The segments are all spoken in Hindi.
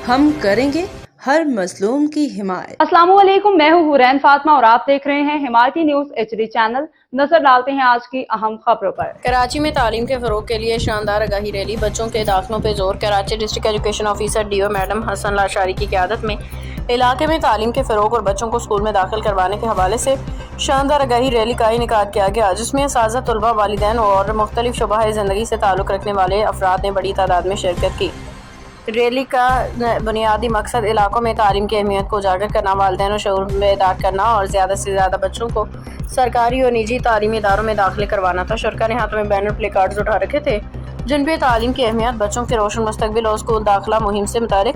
हम करेंगे हर मजलूम की हिमायत। अस्सलाम वालेकुम, मैं हूँ हुरैन फातिमा और आप देख रहे हैं हिमायती न्यूज HD चैनल। नजर डालते हैं आज की अहम खबरों पर। कराची में तालीम के फ़रोग के लिए शानदार आगाही रैली, बच्चों के दाखिलों पे जोर। Karachi district education officer DO madam Hasan Lashari की क़यादत में इलाके में तालीम के फ़रोग और बच्चों को स्कूल में दाखिल करवाने के हवाले से शानदार आगाही रैली का इनेकाद किया गया, जिसमें असातिज़ा, तलबा, वालिदैन और मुख्तलिफ शुबाह ज़िंदगी से ताल्लुक़ रखने वाले अफराद ने बड़ी तादाद में शिरकत की। रैली का बुनियादी मकसद इलाकों में तालीम की अहमियत को उजागर करना, वालिदैन और शऊर बेदार करना और ज़्यादा से ज़्यादा बच्चों को सरकारी और निजी तालीमी इदारों में दाखिले करवाना था। शुरका ने हाथों में बैनर, प्ले कार्ड्स उठा रखे थे जिन पे तालीम की अहमियत, बच्चों के रोशन मुस्तकबिल और स्कूल दाखिला मुहिम से मुतालिक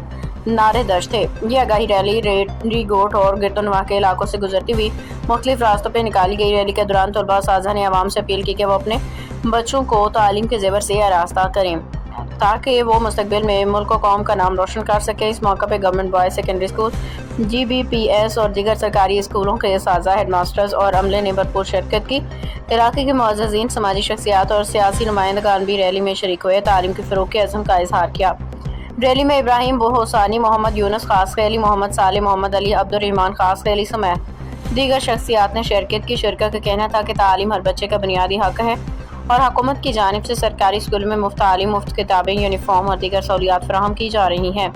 नारे दर्ज थे। ये आगाही रैली रेडी गोट और गिरदोनवा के इलाकों से गुजरती हुई मुख्तलिफ रास्तों पर निकाली गई। रैली के दौरान तलबा साज़ा ने आवाम से अपील की कि वो अपने बच्चों को तालीम के ज़ेवर से आरास्ता करें ताकि वो मुस्तकबिल में मुल्क और कौम का नाम रोशन कर सके। इस मौके पर government boys secondary school, GBPS और दीगर सरकारी स्कूलों के साज़ा, हेडमास्टर्स और अमले ने भरपूर शिरकत की। इलाके के मुअज़्ज़िज़ीन, समाजी शख्सियात और सियासी नुमाइंदगान भी रैली में शरीक हुए, तालीम के फ़रोग़ के अज़्म का इज़हार किया। रैली में इब्राहिम बोहोसानी, मोहम्मद यूनुस खास खैली, मोहम्मद साले, मोहम्मद अली, अब्दुर्रहमान खास खैली समेत दीगर शख्सियात ने शिरकत की। शिरकत का कहना था कि तालीम हर बच्चे का बुनियादी हक है और हुकूमत की जानिब से सरकारी स्कूल में मुफ्त तालीम, मुफ्त किताबें, यूनिफॉर्म और दीगर सहूलियात फराहम की जा रही हैं।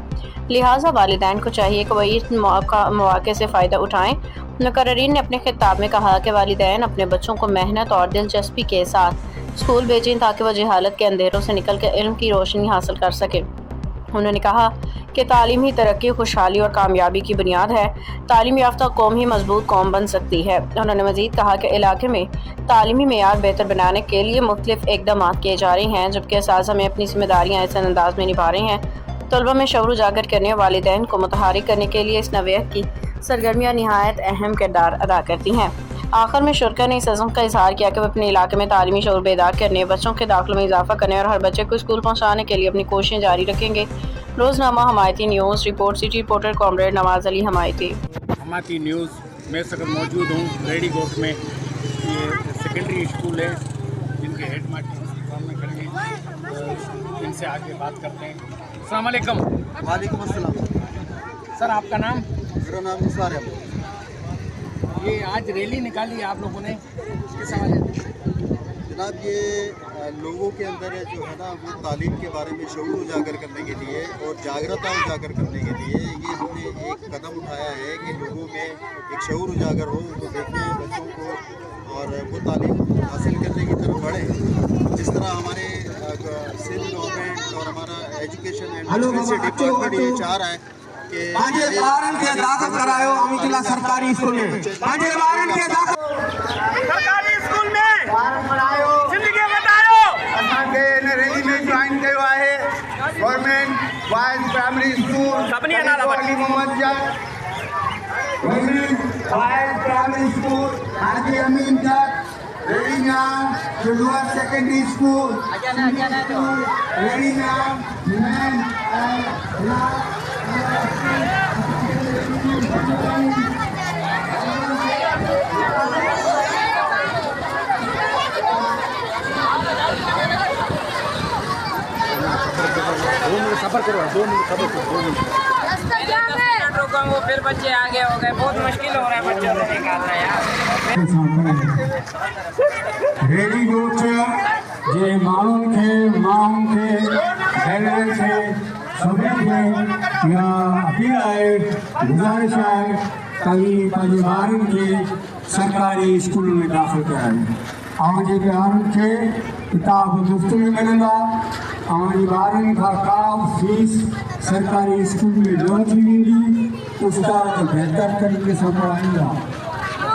लिहाजा वालिदैन को चाहिए कि वही इस मौके से फ़ायदा उठाएँ। मुकर्ररीन ने अपने खिताब में कहा कि वालिदैन अपने बच्चों को मेहनत और दिलचस्पी के साथ स्कूल भेजें ताकि वह जहालत के अंधेरों से निकल कर इल्म की रोशनी हासिल कर सकें। उन्होंने कहा कि तालीम ही तरक्की, खुशहाली और कामयाबी की बुनियाद है। तालीम याफ्ता कौम ही मजबूत कौम बन सकती है। उन्होंने मज़ीद कहा कि इलाके में तालीमी मेयार बेहतर बनाने के लिए मुख्तलिफ इक़दाम किए जा रहे हैं, जबकि असातिज़ा में अपनी जिम्मेदारियाँ ऐसे अंदाज में निभा रहे हैं। तलबा में शऊर उजागर करने और वालिदैन को मुतहरिक करने के लिए इस नौयत की सरगर्मियाँ निहायत अहम किरदार अदा करती हैं। आखिर में शुरका ने इस अज़्म का इज़हार किया कि वह अपने इलाके में तालीमी शऊर बेदार करने, बच्चों के दाखिलों में इजाफा करने और हर बच्चे को स्कूल पहुँचाने के लिए अपनी कोशिशें जारी रखेंगे। रोज़नामा Hamayati news report, city reporter comrade Nawaz Ali Hamayati. Hamayati news में सकर मौजूद हूँ रेडी गोट में। ये सेकेंडरी स्कूल है जिनके हेड मास्टर सामने खड़े हैं, इनसे आगे बात करते हैं। अस्सलाम वालेकुम। वालेकुम अस्सलाम। सर, आपका नाम? मेरा नाम निसार है। ये आज रैली निकाली आप लोगों ने, किस हवाले से? जनाब, ये लोगों के अंदर जो है ना वो तालीम के बारे में शऊर उजागर करने के लिए और जागरूकता उजागर करने के लिए ये हमने एक कदम उठाया है कि लोगों में एक शऊर उजागर हो, उनको देखें बच्चों को और वो तालीम हासिल करने की तरफ बढ़े। जिस तरह हमारे सिंध गवर्नमेंट और हमारा एजुकेशन एंड डिपार्टमेंट ये चाह रहा है कि सरकारी स्कूल में रैली में ज्वाइन किया है government boys primary school Mohammad government boys primary school Haji Amin lower secondary school खबर करो, 2 मिनट खबर करो, 2 मिनट। वो फिर बच्चे आगे हो गए, बहुत मुश्किल हो रहा है बच्चों को निकालना यार। रेडी गोट जे माण्हुनि खे, माउनि खे, शहरनि खे सभिनी खे इहा अपील आहे, गुज़ारिश आहे त पंहिंजे ॿारनि खे सरकारी स्कूल में दाख़िल कराइनि ऐं जेके ॿारनि खे किताब मुफ़्त में मिलंदा ऐं ॿारनि खां का फीस सरकारी स्कूल में न थी वेंदी, उस्ताद बेहतर तरीक़े सां पढ़ाईंदा।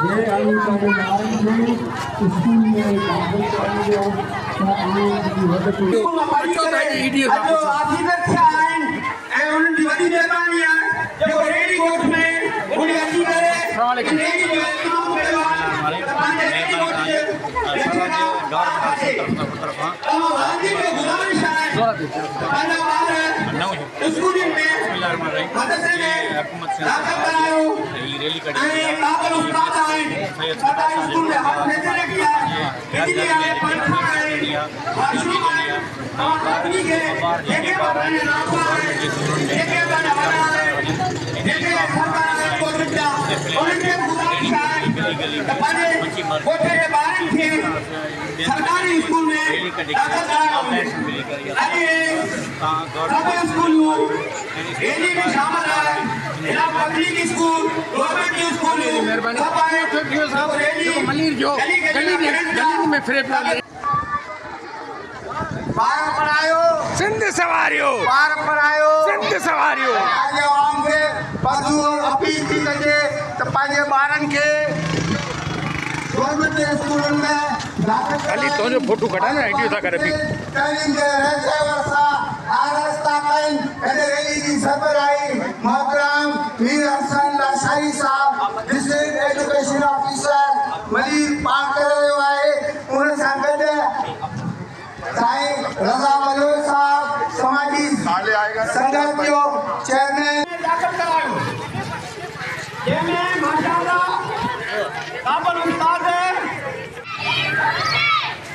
ये आयु पंहिंजे ॿारनि खे स्कूल में दाख़िल कराईंदो त उन्हनि जी वॾी महिरबानी आहे जेको रेडी गोट में उन अची करे रैली कड़ी सरकारी स्कूल में रैली में शामिल है पब्लिक स्कूल गवर्नमेंट स्कूल में फिरे बार पढ़ायो सिंध सवारियो बार पढ़ायो सिंध सवारियो आज आवाम खे पधू अपील थी कजे त पंहिंजे ॿारनि खे गवर्नमेंट स्कूलनि में दाख़िल खाली तो जो फोटो कटा ना आईडियो था करे भी ट्रेनिंग के रहसे वर्षा आरस्ता कइन एने रैली जी सरबराही मोहतरम मीर हसन लाशारी साहब डिस्ट्रिक्ट एजुकेशन ऑफिसर मलिर पार करे रहियो आहे उन सां गॾु साईं रज़ा बलोच साहब समाजी संगत जो चेयरमैन दाख़िल करायो जंहिंमें माशाअल्लाह काबिल उस्ताद है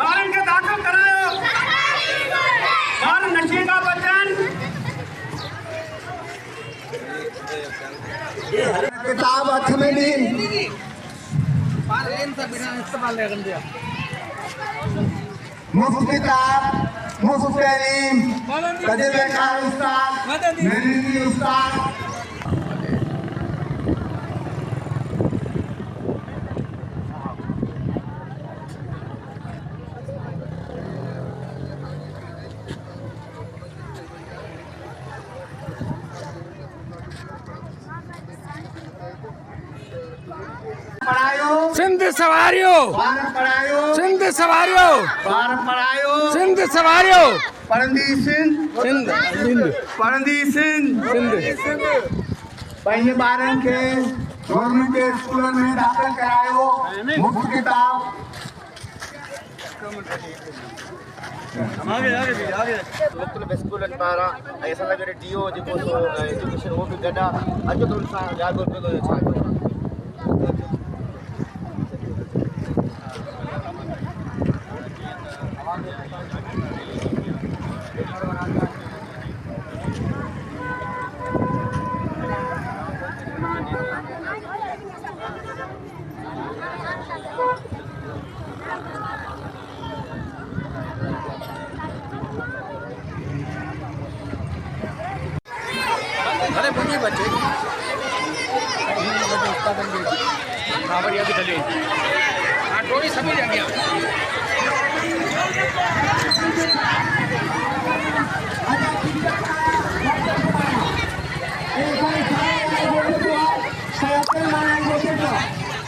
ॿारनि खे दाख़िल करायो ॿार नशे खां बचनि किताब हथ में ॾी मुफ्त किताब मुफ्त तैलीम तजुर्बेकार उस्ताद मेहनती उस्ताद पढ़ायो सिंध सवारियो बार पढ़ायो सिंध सवारियो बार पढ़ायो सिंध सवारियो पढ़ंदी सिंध सिंध सिंध पढ़ंदी सिंध सिंध पंहिंजे ॿारनि खे गवर्नमेंट जे स्कूलनि में दाख़िल करायो मुफ़्त किताब मुख़्तलिफ़ स्कूलनि पारां ऐं असां सां गॾु DO जेको एजुकेशन उहो बि गॾु आहे अचो त हुन सां ॻाल्हि ॿोल पियो छा कयो अरे मुझे बच्चे भी चले हाँ थोड़ी सभी जगह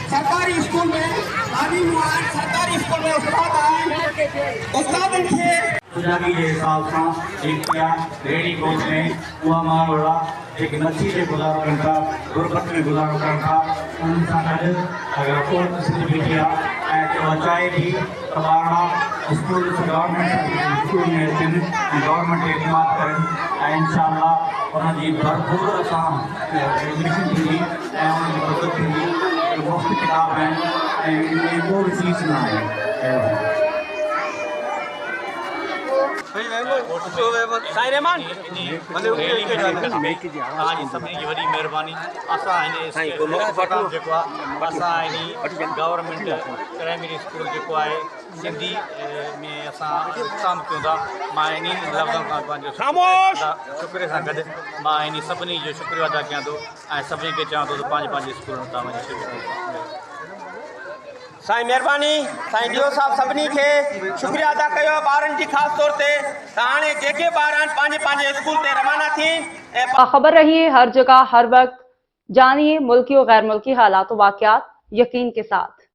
सरकारी स्कूल में आदि सरकारी स्कूल में उस्ताद आए उस्तादनि खे गुजारी के हिसाब से एक रेडी कोच में उहा मारवाड़ा एक नची से गुजारो कनि था गुरबत में गुजारो कनि था उन सां गॾु अगरि कोई फैसिलिटी आहे ऐं उहा चाहे थी त ॿार स्कूल गवर्नमेंट स्कूल में अचनि ऐं गवर्नमेंट खे एतमाद करनि ऐं इंशाअल्लाह उनजी भरपूर असां एडमिशन थींदी ऐं उनजी मदद थींदी मुफ़्त किताब आहिनि ऐं इनमें को बि फीस न आहे साईं रहमान तव्हांजी सभिनी जी वॾी महिरबानी असां जेको आहे असां गवर्नमेंट प्राइमरी स्कूल जेको आहे सिंधी में असां इक़्तिसाम कयूं था मां इन लफ़्ज़नि खां पंहिंजो शुक्र सां गॾु मां इन सभिनी जो शुक्रिया अदा कयां थो ऐं सभिनी खे चवां थो त पंहिंजे पंहिंजे स्कूलनि तां वञी साईं महिरबानी साईं DO साहब सभिनी खे शुक्रिया अदा कयो ॿारनि जी ख़ासि तौर ते त हाणे जेके ॿार आहिनि पंहिंजे स्कूल ते रवाना थियनि खबर रहिए हर जगह हर वक्त जानिए मुल्की और गैर मुल्की हालात व वाक़यात यकीन के साथ।